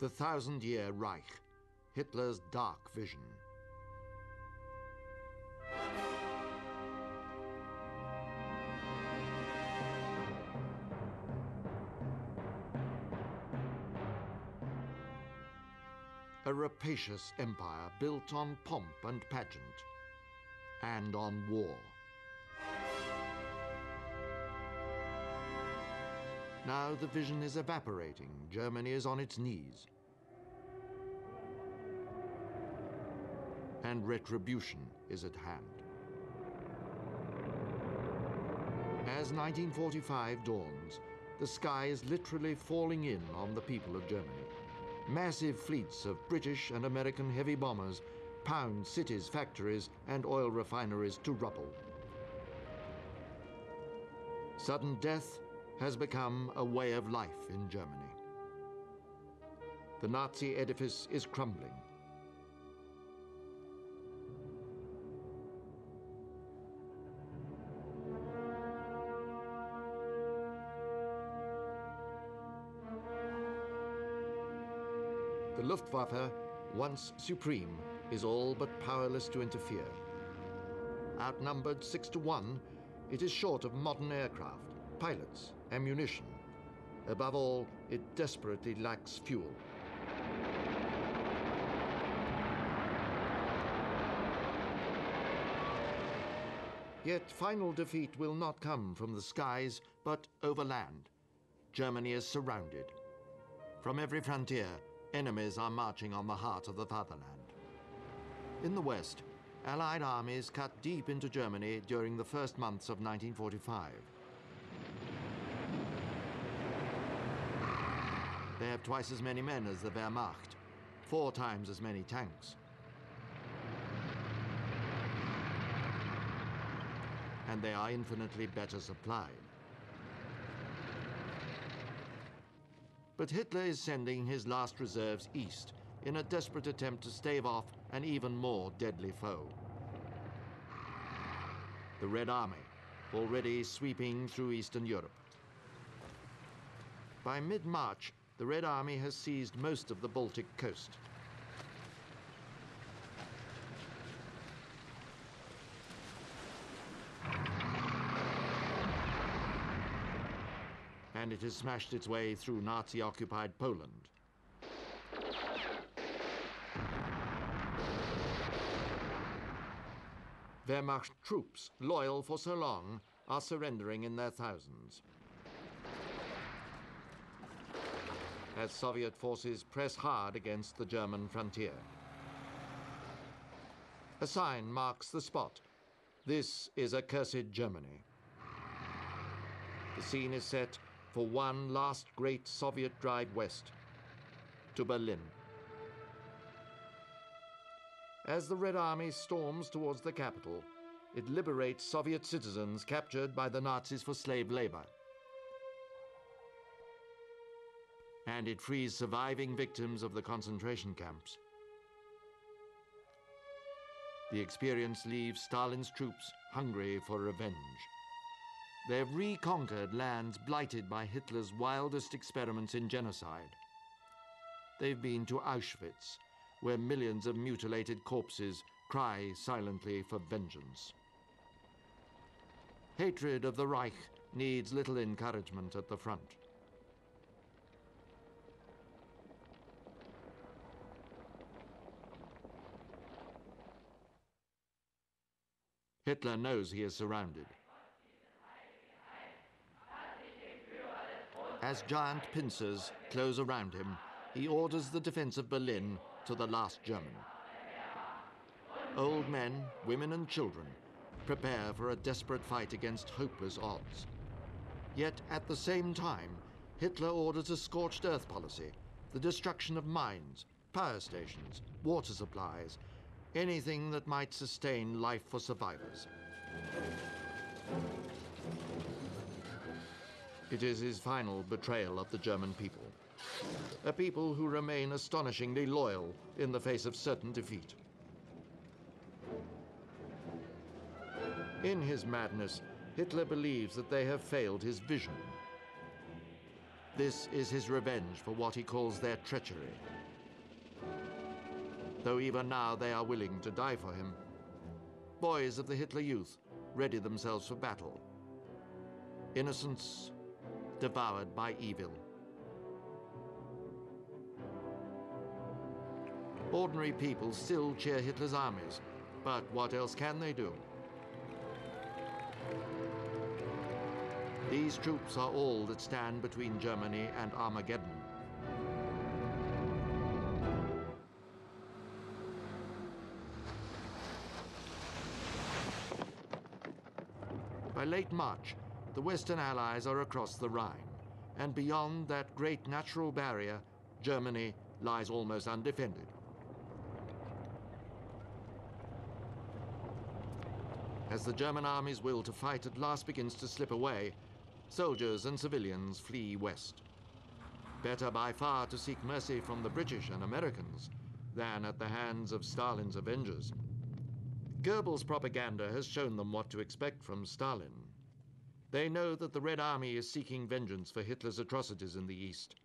The Thousand-Year Reich, Hitler's dark vision. A rapacious empire built on pomp and pageant, and on war. Now the vision is evaporating. Germany is on its knees. And retribution is at hand. As 1945 dawns, the sky is literally falling in on the people of Germany. Massive fleets of British and American heavy bombers pound cities, factories, and oil refineries to rubble. Sudden death has become a way of life in Germany. The Nazi edifice is crumbling. The Luftwaffe, once supreme, is all but powerless to interfere. Outnumbered 6-1, it is short of modern aircraft, pilots, ammunition. Above all, it desperately lacks fuel. Yet final defeat will not come from the skies, but over land. Germany is surrounded. From every frontier, enemies are marching on the heart of the fatherland. In the west, Allied armies cut deep into Germany during the first months of 1945. They have twice as many men as the Wehrmacht, 4 times as many tanks. And they are infinitely better supplied. But Hitler is sending his last reserves east in a desperate attempt to stave off an even more deadly foe. The Red Army, already sweeping through Eastern Europe. By mid-March, the Red Army has seized most of the Baltic coast. And it has smashed its way through Nazi-occupied Poland. Wehrmacht troops, loyal for so long, are surrendering in their thousands. As Soviet forces press hard against the German frontier. A sign marks the spot. This is accursed Germany. The scene is set for one last great Soviet drive west, to Berlin. As the Red Army storms towards the capital, it liberates Soviet citizens captured by the Nazis for slave labor. And it frees surviving victims of the concentration camps. The experience leaves Stalin's troops hungry for revenge. They've reconquered lands blighted by Hitler's wildest experiments in genocide. They've been to Auschwitz, where millions of mutilated corpses cry silently for vengeance. Hatred of the Reich needs little encouragement at the front. Hitler knows he is surrounded. As giant pincers close around him, he orders the defense of Berlin to the last German. Old men, women and children prepare for a desperate fight against hopeless odds. Yet at the same time, Hitler orders a scorched earth policy, the destruction of mines, power stations, water supplies, anything that might sustain life for survivors. It is his final betrayal of the German people. A people who remain astonishingly loyal in the face of certain defeat. In his madness, Hitler believes that they have failed his vision. This is his revenge for what he calls their treachery. Though even now they are willing to die for him. Boys of the Hitler Youth ready themselves for battle. Innocents devoured by evil. Ordinary people still cheer Hitler's armies, but what else can they do? These troops are all that stand between Germany and Armageddon. By late March, the Western Allies are across the Rhine, and beyond that great natural barrier, Germany lies almost undefended. As the German army's will to fight at last begins to slip away, soldiers and civilians flee west. Better by far to seek mercy from the British and Americans than at the hands of Stalin's avengers. Goebbels' propaganda has shown them what to expect from Stalin. They know that the Red Army is seeking vengeance for Hitler's atrocities in the East.